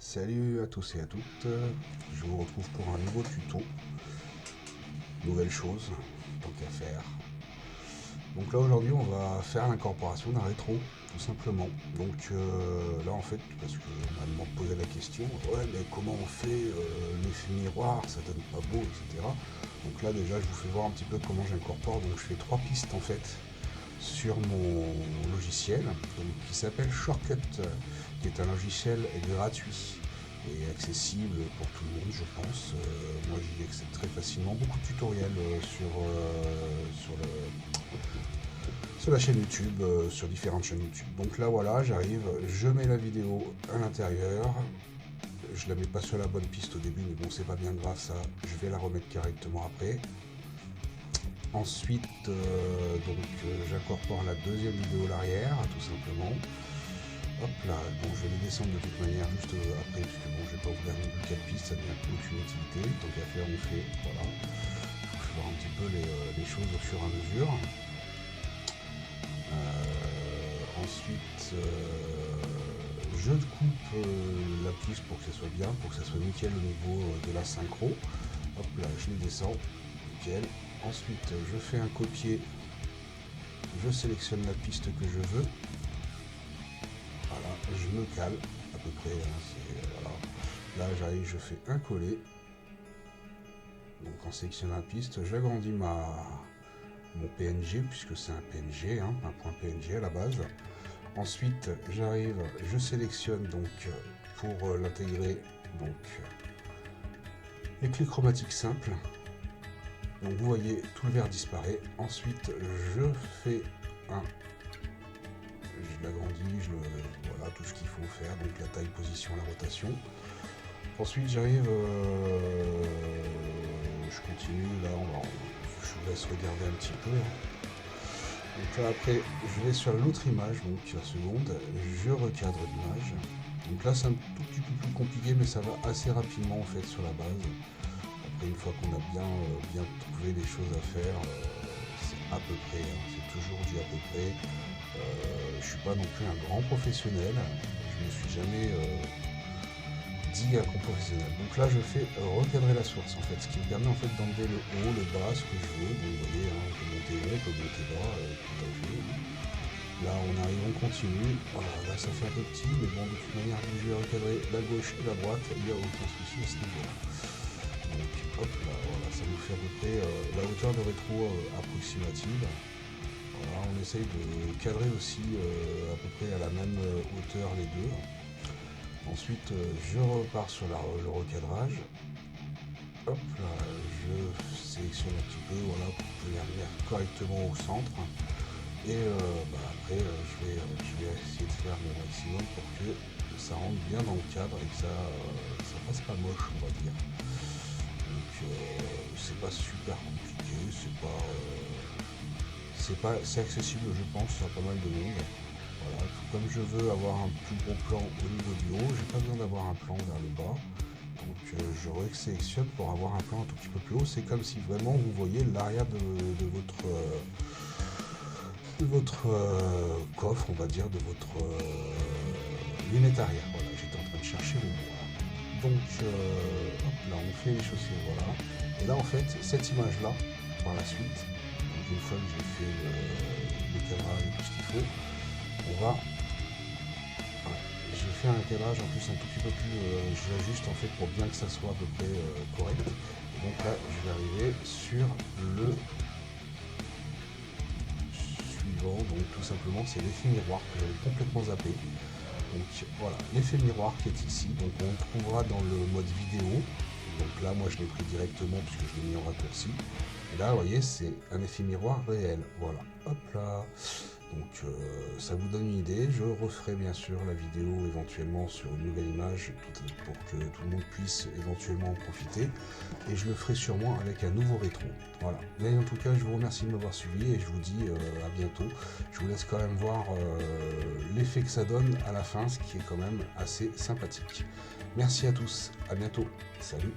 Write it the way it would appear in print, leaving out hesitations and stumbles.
Salut à tous et à toutes, je vous retrouve pour un nouveau tuto, nouvelle chose, tant qu'à faire. Donc là aujourd'hui on va faire l'incorporation d'un rétro, tout simplement. Donc là en fait, parce qu'on m'a posé la question, ouais mais comment on fait l'effet miroir, ça donne pas beau, etc. Donc là déjà je vous fais voir un petit peu comment j'incorpore, donc je fais 3 pistes en fait sur mon logiciel donc, qui s'appelle Shortcut, qui est un logiciel gratuit et accessible pour tout le monde, je pense. Moi, j'y accède très facilement. Beaucoup de tutoriels sur la chaîne YouTube, sur différentes chaînes YouTube. Donc là, voilà, j'arrive, je mets la vidéo à l'intérieur. Je la mets pas sur la bonne piste au début, mais bon, c'est pas bien grave, ça. Je vais la remettre correctement après. Ensuite, j'incorpore la deuxième vidéo à l'arrière, tout simplement. Hop là, bon, je vais les descendre de toute manière juste après, puisque bon, je vais pas vous faire non plus 4 pistes, ça n'a aucune utilité. Tant qu'à faire, on fait, voilà. Je vais voir un petit peu les choses au fur et à mesure. Ensuite, je coupe la piste pour que ça soit bien, pour que ça soit nickel au niveau de la synchro. Hop là, je les descends, nickel. Ensuite, je fais un copier, je sélectionne la piste que je veux. Voilà, je me cale à peu près. Voilà. Là, j'arrive, je fais un coller. Donc, en sélectionnant la piste, j'agrandis mon PNG, puisque c'est un PNG, hein, un point PNG à la base. Ensuite, j'arrive, je sélectionne donc pour l'intégrer donc les clés chromatiques simples. Donc vous voyez, tout le vert disparaît. Ensuite, je fais je l'agrandis, voilà tout ce qu'il faut faire, donc la taille, position, la rotation. Ensuite, j'arrive, je continue, là, je vous laisse regarder un petit peu. Donc là, après, je vais sur l'autre image, donc la seconde, je recadre l'image. Donc là, c'est un tout petit peu plus compliqué, mais ça va assez rapidement en fait sur la base. Après, une fois qu'on a bien trouvé les choses à faire, c'est à peu près, hein, c'est toujours du à peu près. Je suis pas non plus un grand professionnel, je me suis jamais dit un grand professionnel. Donc là, je fais recadrer la source en fait, ce qui me permet en fait d'enlever le haut, le bas, ce que je veux. Donc, vous voyez, hein, on peut monter haut, on peut monter bas, tout à fait. Là, on arrive, on continue. Voilà, là, ça fait un peu petit, mais bon, de toute manière, je vais recadrer la gauche et la droite, il n'y a aucun souci à ce niveau-là. Donc, hop là, voilà, ça nous fait à peu près la hauteur de rétro approximative. Voilà, on essaye de cadrer aussi à peu près à la même hauteur les deux. Ensuite, je repars sur le recadrage. Hop là, je sélectionne un petit peu, voilà, pour pouvoir venir correctement au centre. Et après, je vais essayer de faire mon maximum pour que ça rentre bien dans le cadre et que ça fasse pas moche, on va dire. Donc, c'est pas super compliqué, c'est accessible, je pense, à pas mal de monde. Voilà, tout comme je veux avoir un plus gros plan au niveau du haut, j'ai pas besoin d'avoir un plan vers le bas. Donc je sélectionne pour avoir un plan un tout petit peu plus haut. C'est comme si vraiment vous voyez l'arrière de votre coffre, on va dire, de votre lunette arrière. Voilà, j'étais en train de chercher le mot. Voilà. Donc hop là, on fait les chaussures, voilà. Et là en fait, cette image-là, par la suite, donc une fois que j'ai fait le cadrage et tout ce qu'il faut, je vais faire un cadrage en plus un tout petit peu plus, je l'ajuste en fait pour bien que ça soit à peu près correct. Et donc là, je vais arriver sur le suivant, donc tout simplement c'est l'effet miroir que j'avais complètement zappé. Donc voilà, l'effet miroir qui est ici, donc on le trouvera dans le mode vidéo. Donc là, moi je l'ai pris directement puisque je l'ai mis en raccourci. Et là, vous voyez, c'est un effet miroir réel. Voilà, hop là. Donc ça vous donne une idée, je referai bien sûr la vidéo éventuellement sur une nouvelle image pour que tout le monde puisse éventuellement en profiter. Et je le ferai sûrement avec un nouveau rétro. Voilà. Mais en tout cas, je vous remercie de m'avoir suivi et je vous dis à bientôt. Je vous laisse quand même voir l'effet que ça donne à la fin, ce qui est quand même assez sympathique. Merci à tous, à bientôt, salut.